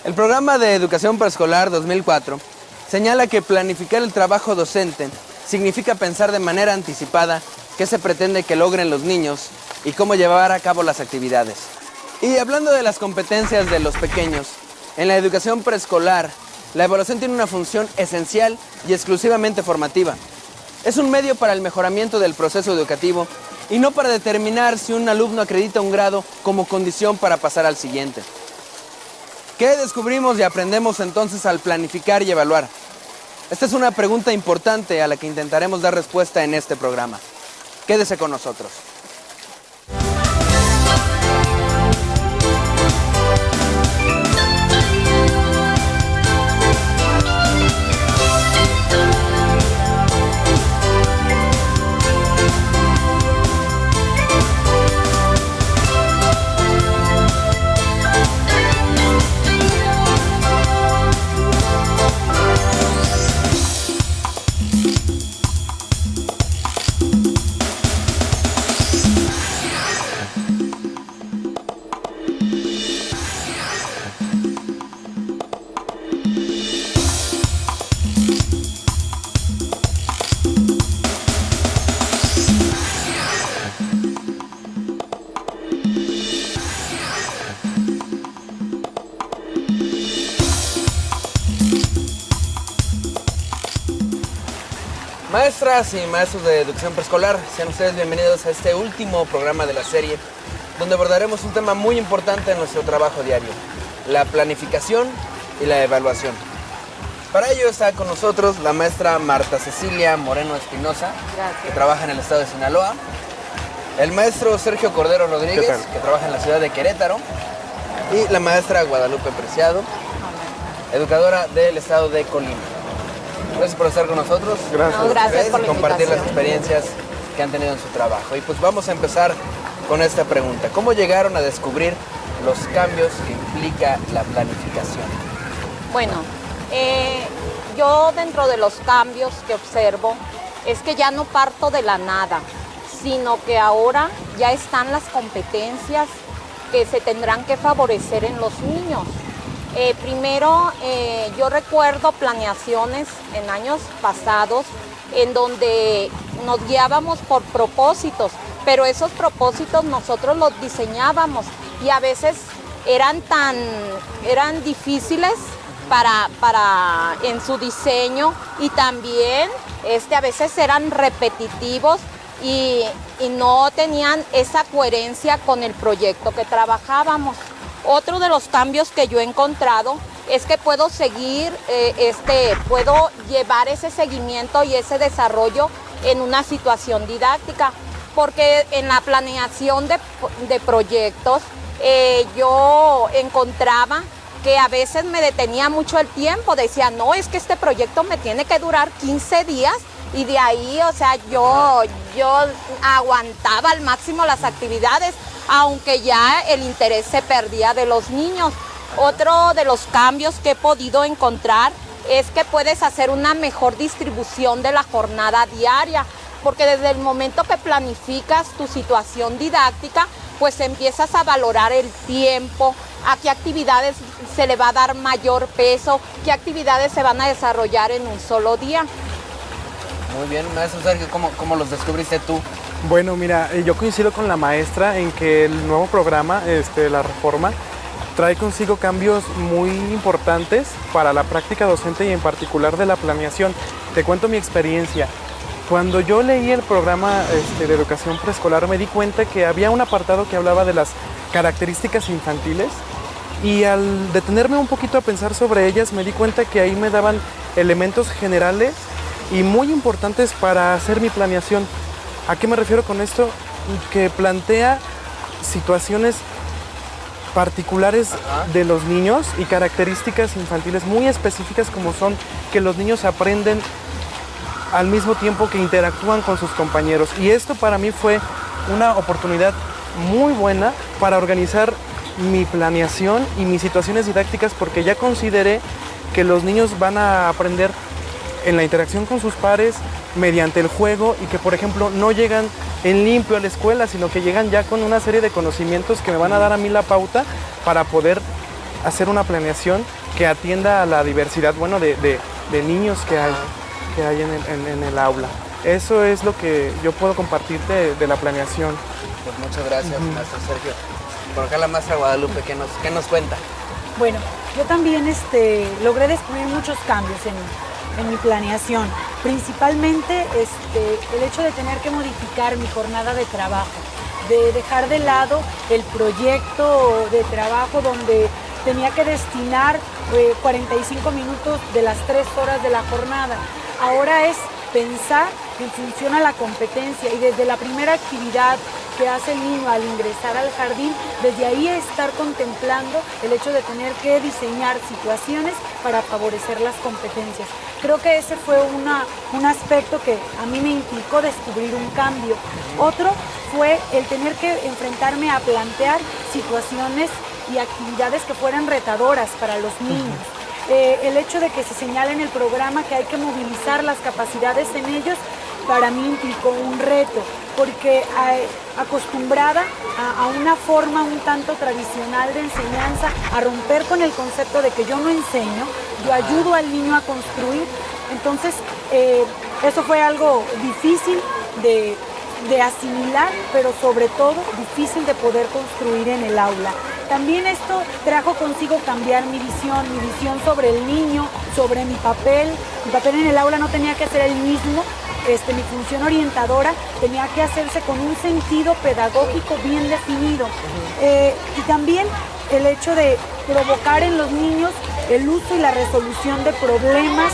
El programa de Educación Preescolar 2004 señala que planificar el trabajo docente significa pensar de manera anticipada qué se pretende que logren los niños y cómo llevar a cabo las actividades. Y hablando de las competencias de los pequeños, en la educación preescolar, la evaluación tiene una función esencial y exclusivamente formativa. Es un medio para el mejoramiento del proceso educativo y no para determinar si un alumno acredita un grado como condición para pasar al siguiente. ¿Qué descubrimos y aprendemos entonces al planificar y evaluar? Esta es una pregunta importante a la que intentaremos dar respuesta en este programa. Quédese con nosotros. Maestras y maestros de educación preescolar, sean ustedes bienvenidos a este último programa de la serie, donde abordaremos un tema muy importante en nuestro trabajo diario, la planificación y la evaluación. Para ello está con nosotros la maestra Marta Cecilia Moreno Espinosa, que trabaja en el estado de Sinaloa, el maestro Sergio Cordero Rodríguez, que trabaja en la ciudad de Querétaro, y la maestra Guadalupe Preciado, educadora del estado de Colima. Gracias por estar con nosotros. Gracias. No, gracias por la compartir las invitación. experiencias que han tenido en su trabajo. Y pues vamos a empezar con esta pregunta. ¿Cómo llegaron a descubrir los cambios que implica la planificación? Bueno, yo dentro de los cambios que observo es que ya no parto de la nada, sino que ahora ya están las competencias que se tendrán que favorecer en los niños. Primero, yo recuerdo planeaciones en años pasados en donde nos guiábamos por propósitos, pero esos propósitos nosotros los diseñábamos y a veces eran difíciles en su diseño y también a veces eran repetitivos y no tenían esa coherencia con el proyecto que trabajábamos. Otro de los cambios que yo he encontrado es que puedo puedo llevar ese seguimiento y ese desarrollo en una situación didáctica, porque en la planeación de proyectos yo encontraba que a veces me detenía mucho el tiempo, decía, no, es que este proyecto me tiene que durar 15 días y de ahí, o sea, yo aguantaba al máximo las actividades, aunque ya el interés se perdía de los niños. Otro de los cambios que he podido encontrar es que puedes hacer una mejor distribución de la jornada diaria, porque desde el momento que planificas tu situación didáctica, pues empiezas a valorar el tiempo, a qué actividades se le va a dar mayor peso, qué actividades se van a desarrollar en un solo día. Muy bien, maestro Sergio, ¿cómo los descubriste tú? Bueno, mira, yo coincido con la maestra en que el nuevo programa, la reforma, trae consigo cambios muy importantes para la práctica docente y en particular de la planeación. Te cuento mi experiencia. Cuando yo leí el programa de educación preescolar me di cuenta que había un apartado que hablaba de las características infantiles y al detenerme un poquito a pensar sobre ellas me di cuenta que ahí me daban elementos generales y muy importantes para hacer mi planeación. ¿A qué me refiero con esto? Que plantea situaciones particulares de los niños y características infantiles muy específicas como son que los niños aprenden al mismo tiempo que interactúan con sus compañeros. Y esto para mí fue una oportunidad muy buena para organizar mi planeación y mis situaciones didácticas porque ya consideré que los niños van a aprender en la interacción con sus pares, mediante el juego y que, por ejemplo, no llegan en limpio a la escuela, sino que llegan ya con una serie de conocimientos que me van a dar a mí la pauta para poder hacer una planeación que atienda a la diversidad, bueno, de niños que hay en el aula. Eso es lo que yo puedo compartirte de la planeación. Pues muchas gracias, maestro Sergio. Por acá la maestra Guadalupe, ¿qué nos cuenta? Bueno, yo también logré descubrir muchos cambios en mi planeación. Principalmente el hecho de tener que modificar mi jornada de trabajo, de dejar de lado el proyecto de trabajo donde tenía que destinar 45 minutos de las 3 horas de la jornada. Ahora es pensar en función a la competencia y desde la primera actividad que hace el niño al ingresar al jardín, desde ahí estar contemplando el hecho de tener que diseñar situaciones para favorecer las competencias. Creo que ese fue un aspecto que a mí me implicó descubrir un cambio. Otro fue el tener que enfrentarme a plantear situaciones y actividades que fueran retadoras para los niños. El hecho de que se señale en el programa que hay que movilizar las capacidades en ellos, para mí implicó un reto, porque acostumbrada a una forma un tanto tradicional de enseñanza, a romper con el concepto de que yo no enseño, yo ayudo al niño a construir. Entonces, eso fue algo difícil de asimilar, pero sobre todo difícil de poder construir en el aula. También esto trajo consigo cambiar mi visión sobre el niño, sobre mi papel. Mi papel en el aula no tenía que ser el mismo. Mi función orientadora tenía que hacerse con un sentido pedagógico bien definido. Y también el hecho de provocar en los niños el uso y la resolución de problemas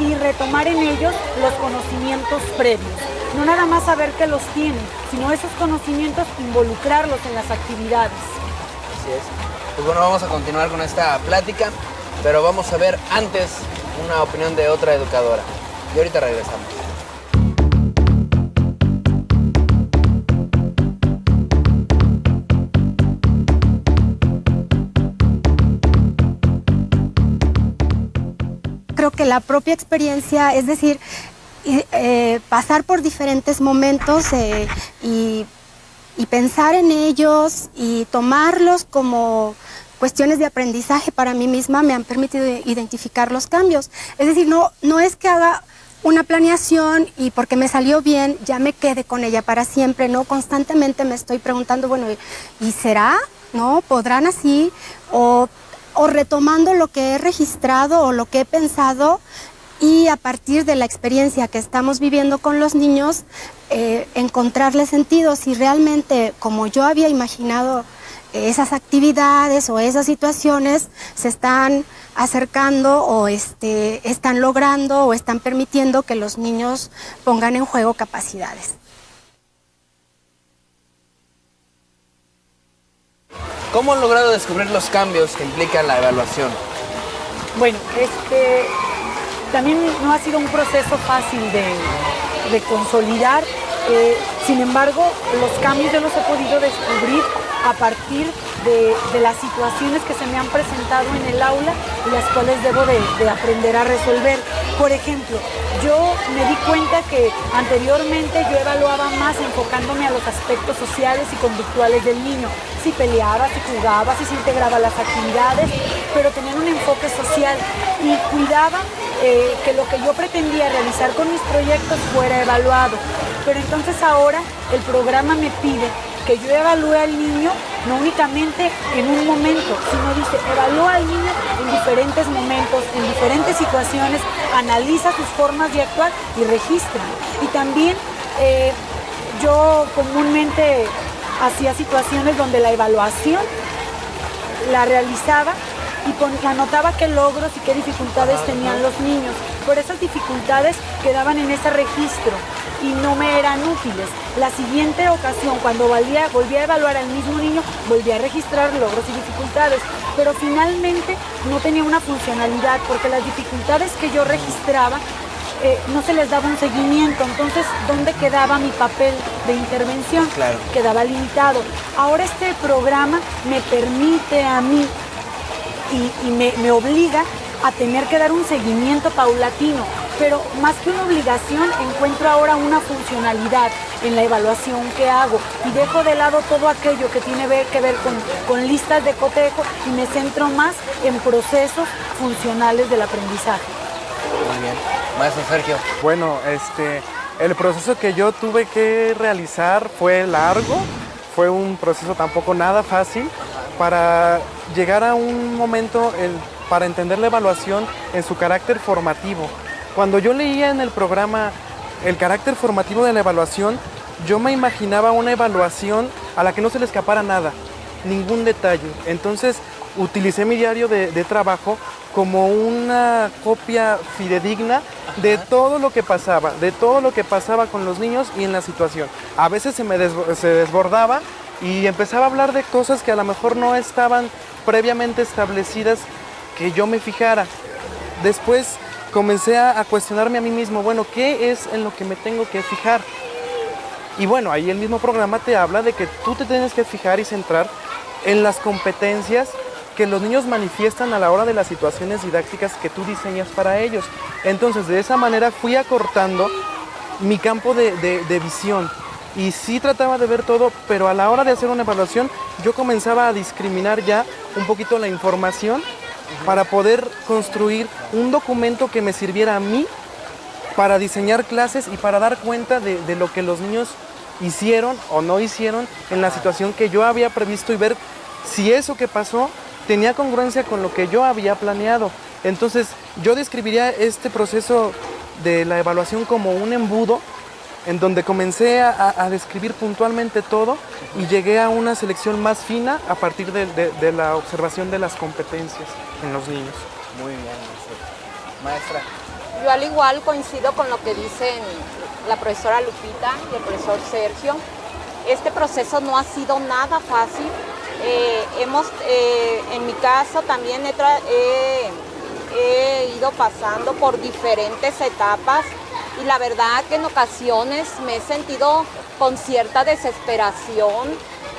y retomar en ellos los conocimientos previos. No nada más saber que los tienen, sino esos conocimientos involucrarlos en las actividades. Así es. Pues bueno, vamos a continuar con esta plática, pero vamos a ver antes una opinión de otra educadora. Y ahorita regresamos. Creo que la propia experiencia, es decir, pasar por diferentes momentos y pensar en ellos y tomarlos como cuestiones de aprendizaje para mí misma me han permitido identificar los cambios. Es decir, no es que haga una planeación y porque me salió bien ya me quede con ella para siempre, ¿no? Constantemente me estoy preguntando, bueno, ¿y será? ¿No? ¿Podrán así? O retomando lo que he registrado o lo que he pensado, y a partir de la experiencia que estamos viviendo con los niños, encontrarle sentido si realmente, como yo había imaginado, esas actividades o esas situaciones se están acercando o están logrando o están permitiendo que los niños pongan en juego capacidades. ¿Cómo han logrado descubrir los cambios que implica la evaluación? Bueno, también no ha sido un proceso fácil de consolidar. Sin embargo, los cambios yo los he podido descubrir a partir de las situaciones que se me han presentado en el aula y las cuales debo de aprender a resolver. Por ejemplo, yo me di cuenta que anteriormente yo evaluaba más enfocándome a los aspectos sociales y conductuales del niño. Si peleaba, si jugaba, si se integraba a las actividades, pero tenían un enfoque social y cuidaba que lo que yo pretendía realizar con mis proyectos fuera evaluado. Pero entonces ahora el programa me pide que yo evalúe al niño no únicamente en un momento, sino dice, evalúa al niño en diferentes momentos, en diferentes situaciones, analiza sus formas de actuar y registra. Y también yo comúnmente hacía situaciones donde la evaluación la realizaba y anotaba qué logros y qué dificultades tenían los niños. Por esas dificultades quedaban en ese registro y no me eran útiles. La siguiente ocasión, cuando volví a evaluar al mismo niño, volví a registrar logros y dificultades, pero finalmente no tenía una funcionalidad porque las dificultades que yo registraba no se les daba un seguimiento. Entonces, ¿dónde quedaba mi papel de intervención? Claro. Quedaba limitado. Ahora este programa me permite a mí y me obliga a tener que dar un seguimiento paulatino. pero más que una obligación encuentro ahora una funcionalidad en la evaluación que hago y dejo de lado todo aquello que tiene que ver con listas de cotejo y me centro más en procesos funcionales del aprendizaje. Muy bien. Maestro Sergio. Bueno, el proceso que yo tuve que realizar fue largo, fue un proceso tampoco nada fácil para llegar a un momento para entender la evaluación en su carácter formativo. Cuando yo leía en el programa el carácter formativo de la evaluación, yo me imaginaba una evaluación a la que no se le escapara nada, ningún detalle. Entonces utilicé mi diario de trabajo como una copia fidedigna de todo lo que pasaba con los niños y en la situación. A veces se desbordaba y empezaba a hablar de cosas que a lo mejor no estaban previamente establecidas que yo me fijara. Después comencé a cuestionarme a mí mismo, bueno, ¿qué es en lo que me tengo que fijar? Y bueno, ahí el mismo programa te habla de que tú te tienes que fijar y centrar en las competencias que los niños manifiestan a la hora de las situaciones didácticas que tú diseñas para ellos. Entonces, de esa manera fui acortando mi campo de visión. Y sí trataba de ver todo, pero a la hora de hacer una evaluación, yo comenzaba a discriminar ya un poquito la información para poder construir un documento que me sirviera a mí para diseñar clases y para dar cuenta de lo que los niños hicieron o no hicieron en la situación que yo había previsto y ver si eso que pasó tenía congruencia con lo que yo había planeado. Entonces, yo describiría este proceso de la evaluación como un embudo en donde comencé a describir puntualmente todo y llegué a una selección más fina a partir de la observación de las competencias en los niños. Muy bien, maestra. Yo al igual coincido con lo que dicen la profesora Lupita y el profesor Sergio. Este proceso no ha sido nada fácil. En mi caso también he ido pasando por diferentes etapas y la verdad que en ocasiones me he sentido con cierta desesperación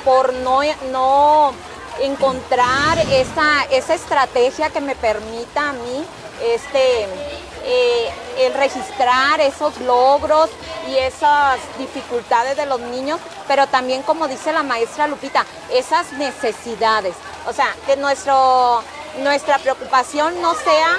por no encontrar esa estrategia que me permita a mí el registrar esos logros y esas dificultades de los niños, pero también, como dice la maestra Lupita, esas necesidades. O sea, que nuestra preocupación no sea,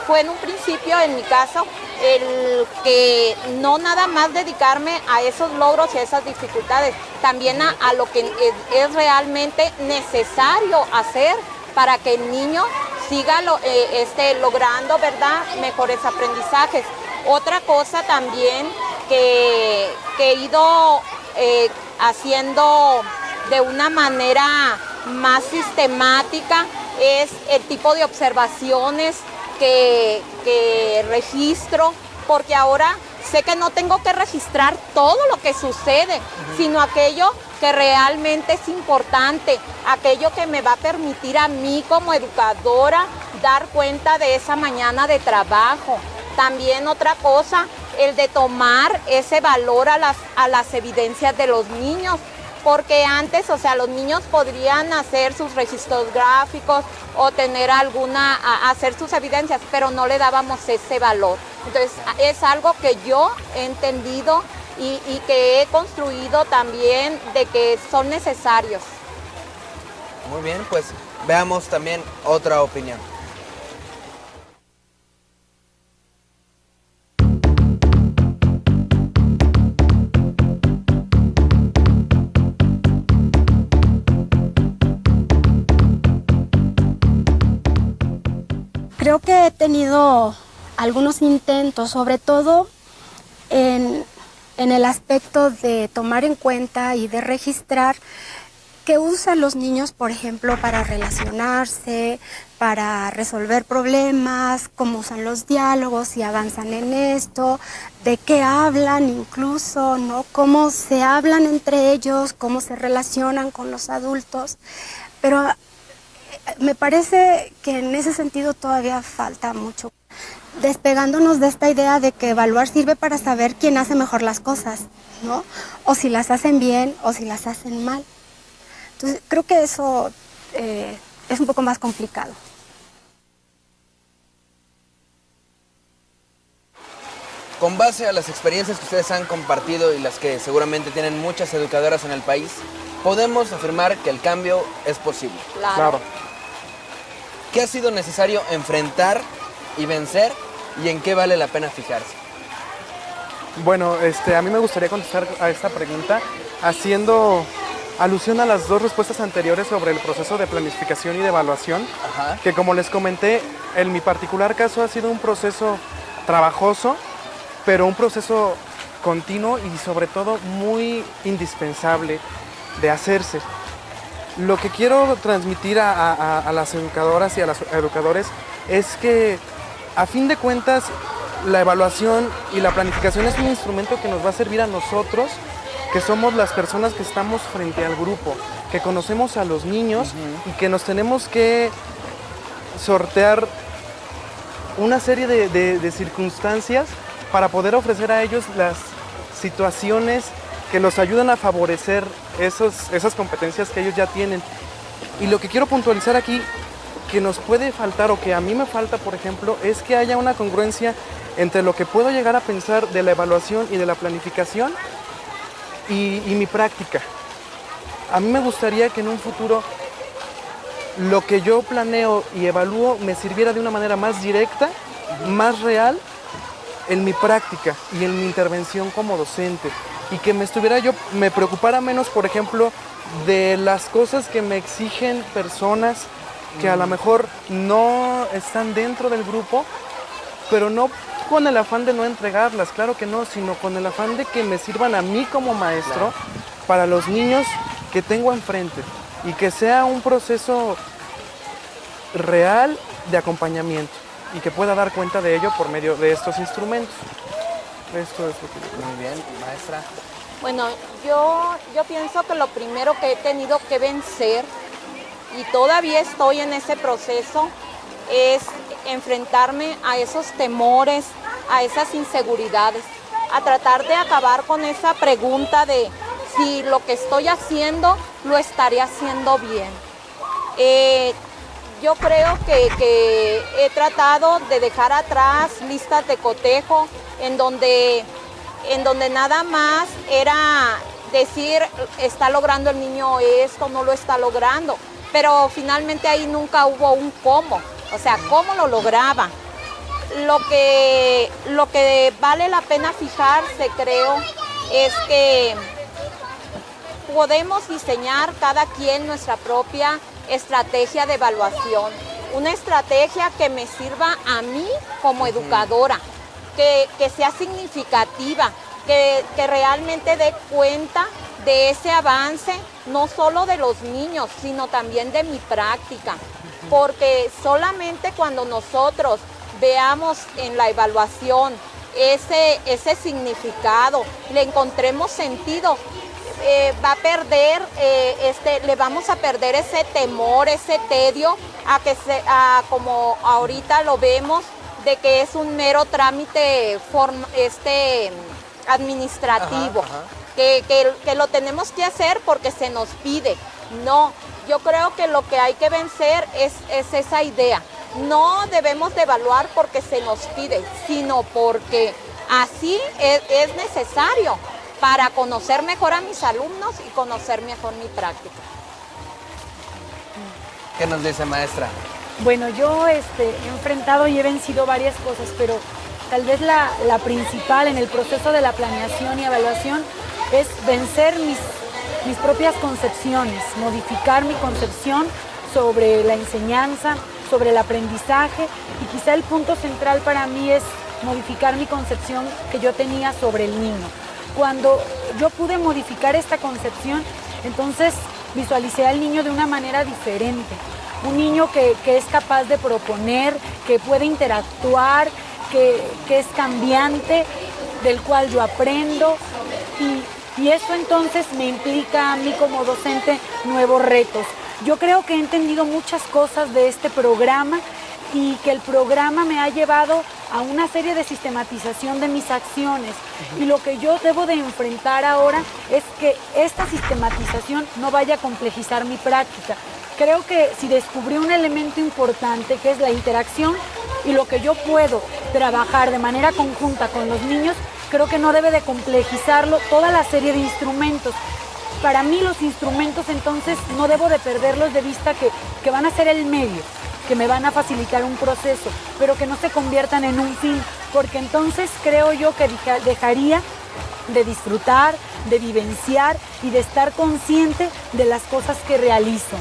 fue en un principio, en mi caso, el que no nada más dedicarme a esos logros y a esas dificultades, también a lo que es realmente necesario hacer para que el niño siga logrando, ¿verdad?, mejores aprendizajes. Otra cosa también que he ido haciendo de una manera más sistemática es el tipo de observaciones que registro, porque ahora sé que no tengo que registrar todo lo que sucede, sino aquello que realmente es importante, aquello que me va a permitir a mí como educadora dar cuenta de esa mañana de trabajo. También otra cosa, el de tomar ese valor a las evidencias de los niños, porque antes, o sea, los niños podrían hacer sus registros gráficos o hacer sus evidencias, pero no le dábamos ese valor. Entonces, es algo que yo he entendido y que he construido también de que son necesarios. Muy bien, pues veamos también otra opinión. Creo que he tenido algunos intentos, sobre todo en el aspecto de tomar en cuenta y de registrar qué usan los niños, por ejemplo, para relacionarse, para resolver problemas, cómo usan los diálogos, si avanzan en esto, de qué hablan incluso, ¿no? Cómo se hablan entre ellos, cómo se relacionan con los adultos. Pero me parece que en ese sentido todavía falta mucho. Despegándonos de esta idea de que evaluar sirve para saber quién hace mejor las cosas, ¿no? O si las hacen bien o si las hacen mal. Entonces, creo que eso es un poco más complicado. con base a las experiencias que ustedes han compartido y las que seguramente tienen muchas educadoras en el país, podemos afirmar que el cambio es posible. Claro. ¿Qué ha sido necesario enfrentar y vencer y en qué vale la pena fijarse? Bueno, a mí me gustaría contestar a esta pregunta haciendo alusión a las dos respuestas anteriores sobre el proceso de planificación y de evaluación, Ajá. que como les comenté, en mi particular caso ha sido un proceso trabajoso, pero un proceso continuo y sobre todo muy indispensable de hacerse. Lo que quiero transmitir a las educadoras y a los educadores es que, a fin de cuentas, la evaluación y la planificación es un instrumento que nos va a servir a nosotros, que somos las personas que estamos frente al grupo, que conocemos a los niños y que nos tenemos que sortear una serie de circunstancias para poder ofrecer a ellos las situaciones que los ayudan a favorecer esas competencias que ellos ya tienen. Y lo que quiero puntualizar aquí, que nos puede faltar o que a mí me falta, por ejemplo, es que haya una congruencia entre lo que puedo llegar a pensar de la evaluación y de la planificación y mi práctica. A mí me gustaría que en un futuro lo que yo planeo y evalúo me sirviera de una manera más directa, más real en mi práctica y en mi intervención como docente, y que me preocupara menos, por ejemplo, de las cosas que me exigen personas que a lo mejor no están dentro del grupo, pero no con el afán de no entregarlas, claro que no, sino con el afán de que me sirvan a mí como maestro, para los niños que tengo enfrente, y que sea un proceso real de acompañamiento y que pueda dar cuenta de ello por medio de estos instrumentos. Esto es lo que yo creo. Muy bien, maestra. Bueno, yo pienso que lo primero que he tenido que vencer, y todavía estoy en ese proceso, es enfrentarme a esos temores, a esas inseguridades, a tratar de acabar con esa pregunta de si lo que estoy haciendo lo estaré haciendo bien. Yo creo que he tratado de dejar atrás listas de cotejo en donde nada más era decir, está logrando el niño esto, no lo está logrando, pero finalmente ahí nunca hubo un cómo, o sea, cómo lo lograba. Lo que vale la pena fijarse, creo, es que podemos diseñar cada quien nuestra propia estrategia de evaluación, una estrategia que me sirva a mí como educadora, que sea significativa, que realmente dé cuenta de ese avance, no solo de los niños, sino también de mi práctica, porque solamente cuando nosotros veamos en la evaluación ese significado, le encontremos sentido, le vamos a perder ese temor, ese tedio a como ahorita lo vemos, de que es un mero trámite administrativo. Ajá. Que lo tenemos que hacer porque se nos pide. No, yo creo que lo que hay que vencer es esa idea. No debemos de evaluar porque se nos pide, sino porque así es necesario para conocer mejor a mis alumnos y conocer mejor mi práctica. ¿Qué nos dice, maestra? Bueno, yo he enfrentado y he vencido varias cosas, pero tal vez la principal en el proceso de la planeación y evaluación es vencer mis propias concepciones, modificar mi concepción sobre la enseñanza, sobre el aprendizaje, y quizá el punto central para mí es modificar mi concepción que yo tenía sobre el niño. Cuando yo pude modificar esta concepción, entonces visualicé al niño de una manera diferente. Un niño que es capaz de proponer, que puede interactuar, que es cambiante, del cual yo aprendo, y eso entonces me implica a mí como docente nuevos retos. Yo creo que he entendido muchas cosas de este programa y que el programa me ha llevado a una serie de sistematización de mis acciones. Y lo que yo debo de enfrentar ahora es que esta sistematización no vaya a complejizar mi práctica. Creo que si descubrí un elemento importante, que es la interacción y lo que yo puedo trabajar de manera conjunta con los niños, creo que no debe de complejizarlo toda la serie de instrumentos. Para mí los instrumentos entonces no debo de perderlos de vista que van a ser el medio, que me van a facilitar un proceso, pero que no se conviertan en un fin, porque entonces creo yo que dejaría de disfrutar, de vivenciar y de estar consciente de las cosas que realizo.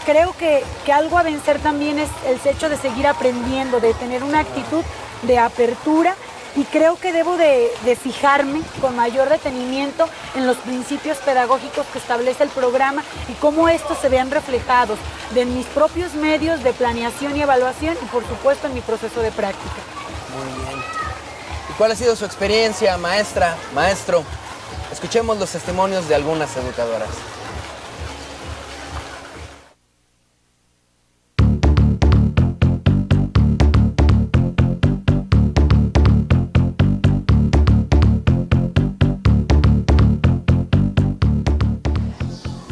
Creo que algo a vencer también es el hecho de seguir aprendiendo, de tener una actitud de apertura, y creo que debo de fijarme con mayor detenimiento en los principios pedagógicos que establece el programa y cómo estos se vean reflejados en mis propios medios de planeación y evaluación y por supuesto en mi proceso de práctica. Muy bien. ¿Y cuál ha sido su experiencia, maestra, maestro? Escuchemos los testimonios de algunas educadoras.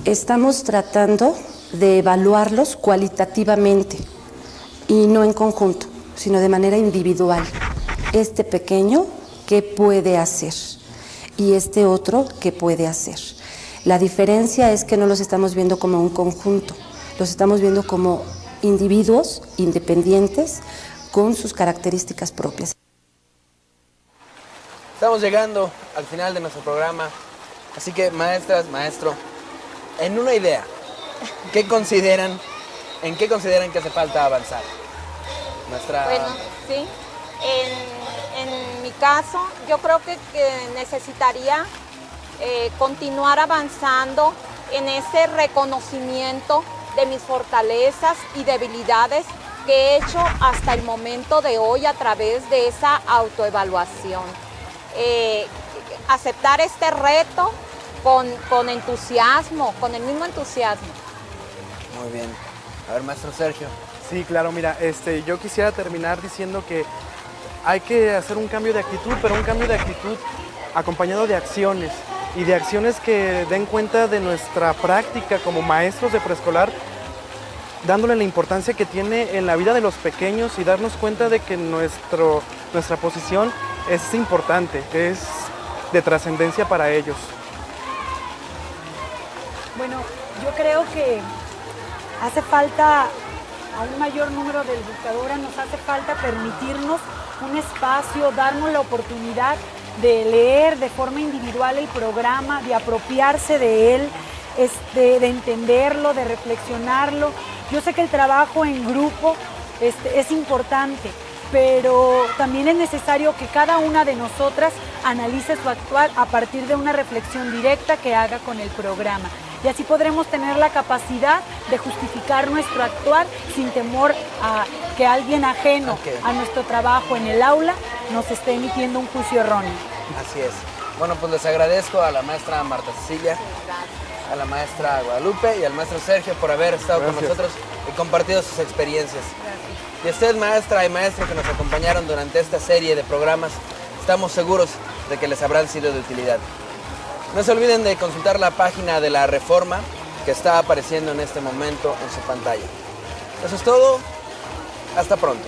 Estamos tratando de evaluarlos cualitativamente y no en conjunto, sino de manera individual. Este pequeño, ¿qué puede hacer? Y este otro, ¿qué puede hacer? La diferencia es que no los estamos viendo como un conjunto, los estamos viendo como individuos independientes con sus características propias. Estamos llegando al final de nuestro programa, así que maestras, maestro, en una idea, ¿en qué consideran que hace falta avanzar? Bueno, sí, en mi caso yo creo que necesitaría continuar avanzando en ese reconocimiento de mis fortalezas y debilidades que he hecho hasta el momento de hoy a través de esa autoevaluación. Aceptar este reto con entusiasmo, con el mismo entusiasmo. Muy bien. A ver, maestro Sergio. Sí, claro, mira, yo quisiera terminar diciendo que hay que hacer un cambio de actitud, pero un cambio de actitud acompañado de acciones, y de acciones que den cuenta de nuestra práctica como maestros de preescolar, dándole la importancia que tiene en la vida de los pequeños y darnos cuenta de que nuestra posición es importante, es de trascendencia para ellos. Bueno, yo creo que hace falta a un mayor número de educadoras, nos hace falta permitirnos un espacio, darnos la oportunidad de leer de forma individual el programa, de apropiarse de él, de entenderlo, de reflexionarlo. Yo sé que el trabajo en grupo es importante, pero también es necesario que cada una de nosotras analice su actuar a partir de una reflexión directa que haga con el programa. Y así podremos tener la capacidad de justificar nuestro actuar sin temor a que alguien ajeno a nuestro trabajo en el aula nos esté emitiendo un juicio erróneo. Así es. Bueno, pues les agradezco a la maestra Marta Cecilia, a la maestra Guadalupe y al maestro Sergio por haber estado con nosotros y compartido sus experiencias. Gracias. Y a usted, maestra y maestro, que nos acompañaron durante esta serie de programas, estamos seguros de que les habrán sido de utilidad. No se olviden de consultar la página de la Reforma que está apareciendo en este momento en su pantalla. Eso es todo. Hasta pronto.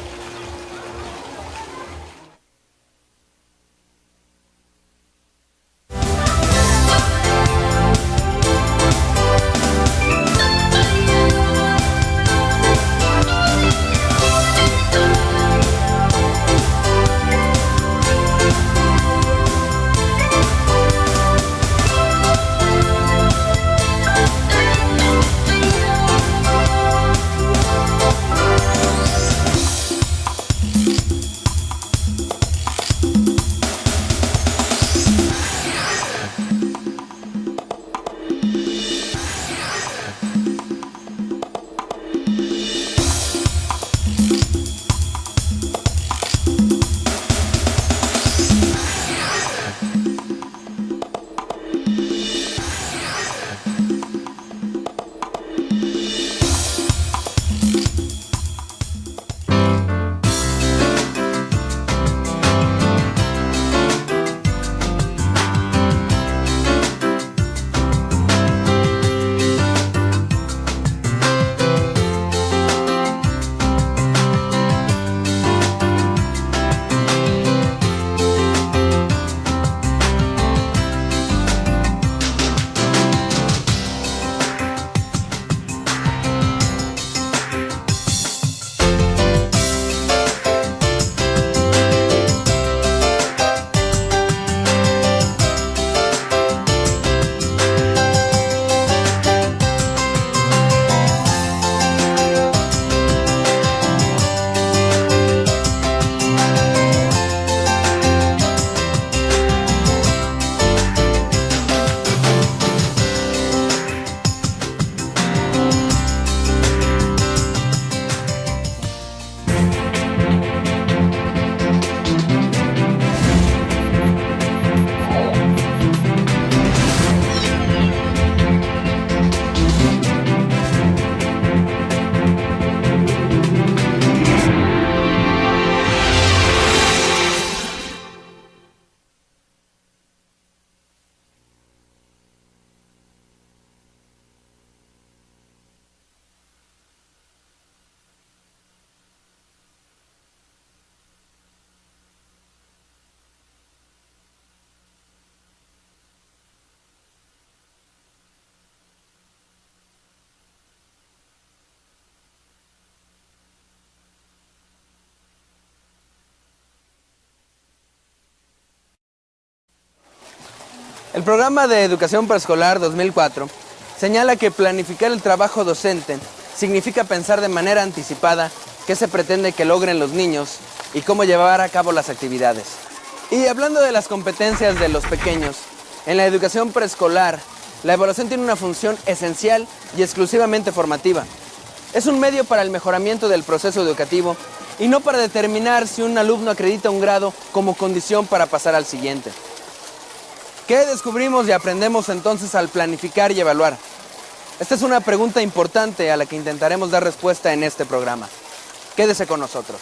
El programa de educación preescolar 2004 señala que planificar el trabajo docente significa pensar de manera anticipada qué se pretende que logren los niños y cómo llevar a cabo las actividades. Y hablando de las competencias de los pequeños, en la educación preescolar, la evaluación tiene una función esencial y exclusivamente formativa. Es un medio para el mejoramiento del proceso educativo y no para determinar si un alumno acredita un grado como condición para pasar al siguiente. ¿Qué descubrimos y aprendemos entonces al planificar y evaluar? Esta es una pregunta importante a la que intentaremos dar respuesta en este programa. Quédese con nosotros.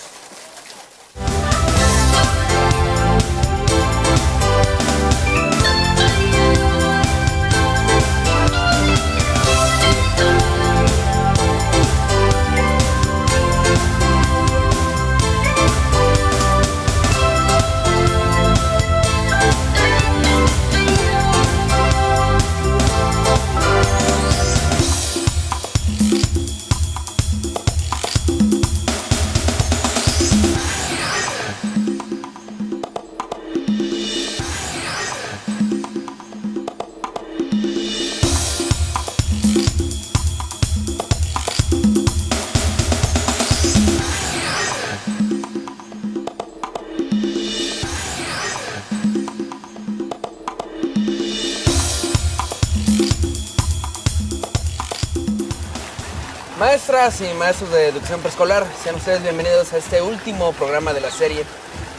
Maestras y maestros de educación preescolar, sean ustedes bienvenidos a este último programa de la serie,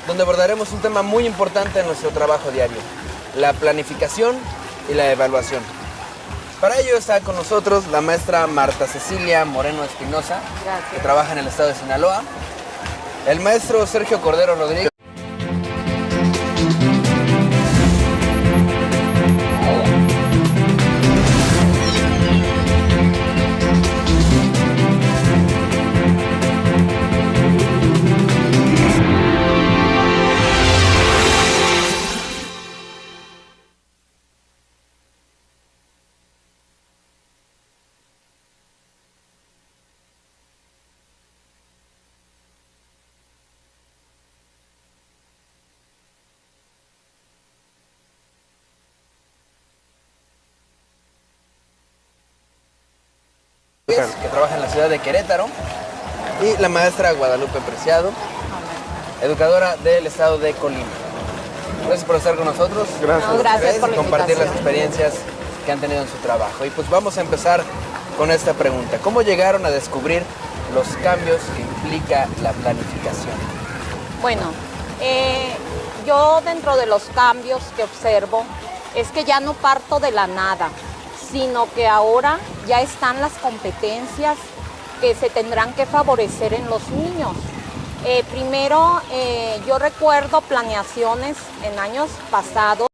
donde abordaremos un tema muy importante en nuestro trabajo diario, la planificación y la evaluación. Para ello está con nosotros la maestra Marta Cecilia Moreno Espinosa, que trabaja en el estado de Sinaloa, el maestro Sergio Cordero Rodríguez, que trabaja en la ciudad de Querétaro, y la maestra Guadalupe Preciado, educadora del estado de Colima. Gracias por estar con nosotros. Gracias. No, gracias por la compartir las invitación. experiencias que han tenido en su trabajo. Y pues vamos a empezar con esta pregunta. ¿Cómo llegaron a descubrir los cambios que implica la planificación? Bueno, yo dentro de los cambios que observo es que ya no parto de la nada, sino que ahora ya están las competencias que se tendrán que favorecer en los niños. Primero, yo recuerdo planeaciones en años pasados